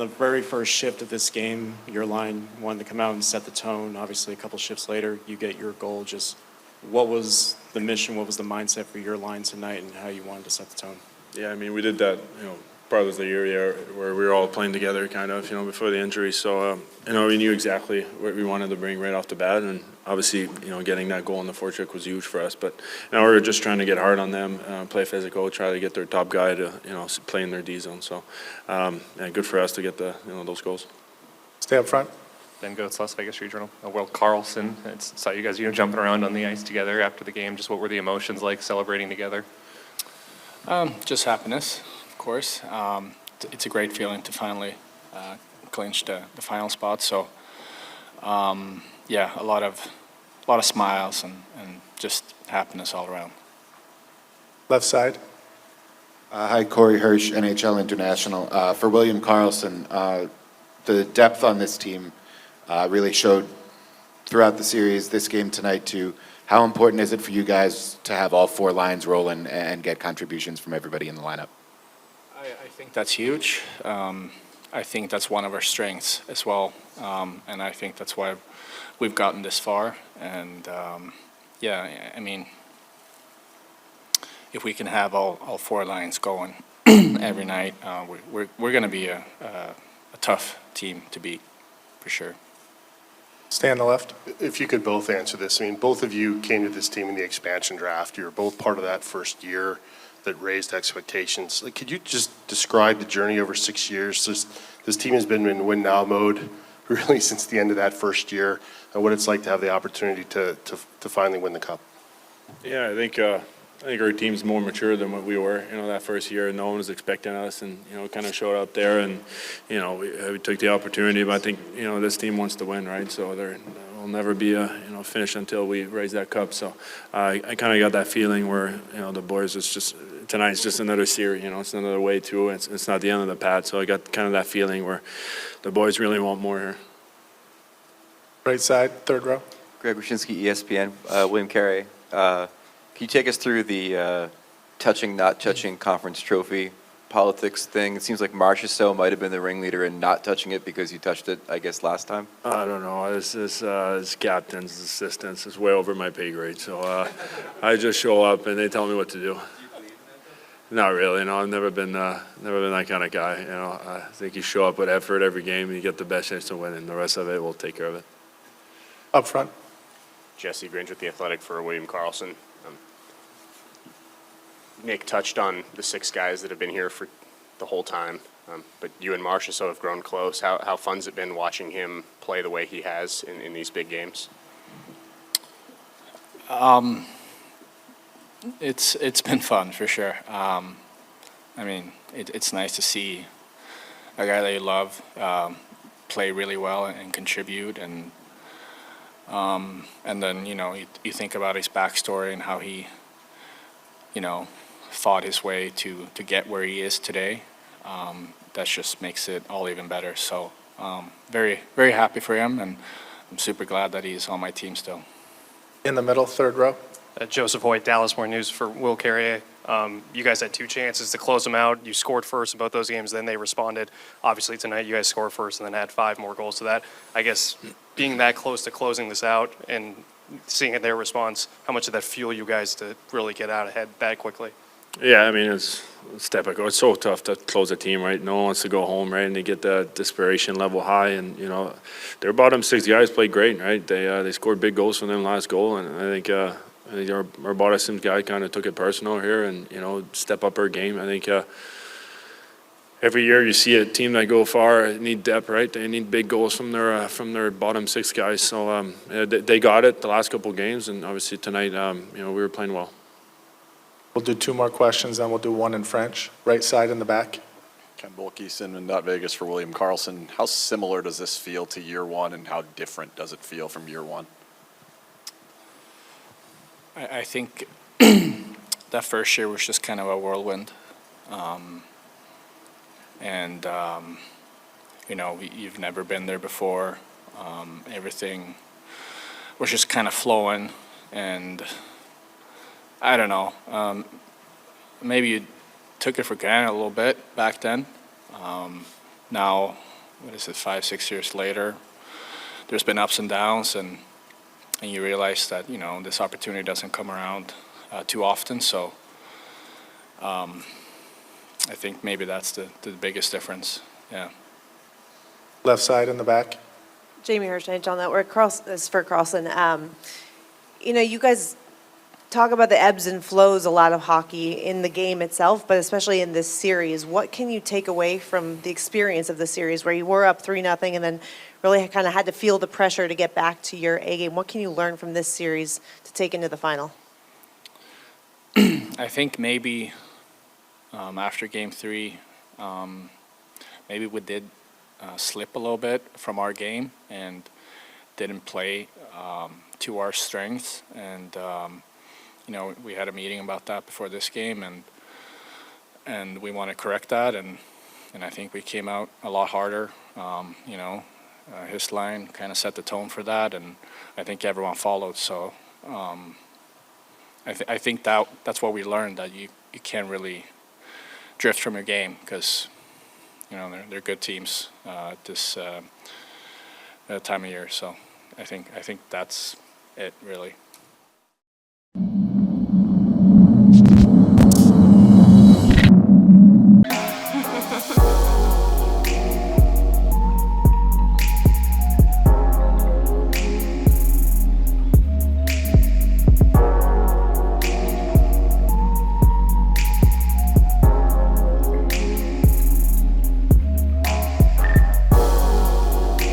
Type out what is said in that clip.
the very first shift of this game, your line wanted to come out and set the tone. Obviously, a couple shifts later, you get your goal. Just what was the mission, what was the mindset for your line tonight, and how you wanted to set the tone? Yeah, I mean, we did that, part of the year where we were all playing together kind of, before the injury. So, we knew exactly what we wanted to bring right off the bat. And obviously, getting that goal in the forecheck was huge for us. But we were just trying to get hard on them, play physical, try to get their top guy to, play in their D zone. So, good for us to get those goals. Stay up front. Ben Goetz, Las Vegas Regional. Well, Karlsson, saw you guys, jumping around on the ice together after the game. Just what were the emotions like celebrating together? Just happiness, of course. It's a great feeling to finally clinch the final spot. So, yeah, a lot of smiles and just happiness all around. Left side. Hi, Corey Hirsch, NHL International. For William Karlsson, the depth on this team really showed throughout the series, this game tonight too. How important is it for you guys to have all four lines rolling and get contributions from everybody in the lineup? I think that's huge. I think that's one of our strengths as well, and I think that's why we've gotten this far. And yeah, I mean, if we can have all four lines going every night, we're going to be a tough team to beat for sure. Stay on the left. If you could both answer this. I mean, both of you came to this team in the expansion draft. You were both part of that first year that raised expectations. Like, could you just describe the journey over 6 years? This team has been in win-now mode really since the end of that first year, and what it's like to have the opportunity to finally win the Cup. Yeah, I think our team's more mature than what we were, that first year. No one was expecting us and, kind of showed up there and, we took the opportunity. But I think, this team wants to win, right? So there will never be a, finish until we raise that cup. So I kind of got that feeling where, the boys, tonight's just another series, it's another way to it. It's not the end of the path. So I got kind of that feeling where the boys really want more here. Right side, third row. Greg Wyshynski, ESPN. William Carey. Can you take us through the touching, not touching conference trophy politics thing? It seems like Marchessault might have been the ringleader in not touching it because you touched it, I guess, last time. I don't know. This captain's assistants is way over my pay grade. So I just show up and they tell me what to do. Not really. I've never been that kind of guy. I think you show up with effort every game and you get the best chance to win, and the rest of it, we'll take care of it. Up front. Jesse Grinch with The Athletic for William Karlsson. Nick touched on the six guys that have been here for the whole time, but you and Marchessault have grown close. How fun's it been watching him play the way he has in these big games? It's been fun for sure. I mean, it's nice to see a guy that you love play really well and contribute, and then you think about his backstory and how he fought his way to get where he is today. That just makes it all even better. So very, very happy for him, and I'm super glad that he's on my team still. In the middle, third row. Joseph Hoyt, Dallas Morning News for Will Carrier. You guys had two chances to close them out. You scored first in both those games, then they responded. Obviously tonight you guys scored first and then had 5 more goals to that. I guess being that close to closing this out and seeing their response, how much did that fuel you guys to really get out ahead that quickly? Yeah, I mean, it's typical. It's so tough to close a team, right? No one wants to go home, right? And they get that desperation level high. And, their bottom 6 guys played great, right? They scored big goals from them last goal. And I think our bottom 6 guy kind of took it personal here and, step up our game. I think every year you see a team that go far need depth, right? They need big goals from their bottom 6 guys. So they got it the last couple of games. And obviously tonight, we were playing well. We'll do 2 more questions, then we'll do 1 in French. Right side in the back. Ken Bolkison in Vegas for William Karlsson. How similar does this feel to year one, and how different does it feel from year one? I think that first year was just kind of a whirlwind. You've never been there before. Everything was just kind of flowing, and I don't know. Maybe you took it for granted a little bit back then. Now what is it, 5, 6 years later, there's been ups and downs, and you realize that, you know, this opportunity doesn't come around too often. So I think maybe that's the biggest difference. Yeah. Left side in the back. Jamie Hirsch, NHL Network. This is for Karlsson. You know, you guys talk about the ebbs and flows a lot of hockey in the game itself, but especially in this series. What can you take away from the experience of the series where you were up 3-0 and then really kind of had to feel the pressure to get back to your A game? What can you learn from this series to take into the final? I think maybe after Game 3, maybe we did slip a little bit from our game and didn't play to our strengths. And you know, we had a meeting about that before this game, and we want to correct that. And I think we came out a lot harder. You know, his line kind of set the tone for that, and I think everyone followed. So I think that's what we learned, that you can't really drift from your game, because you know they're good teams at this time of year. So I think that's it, really.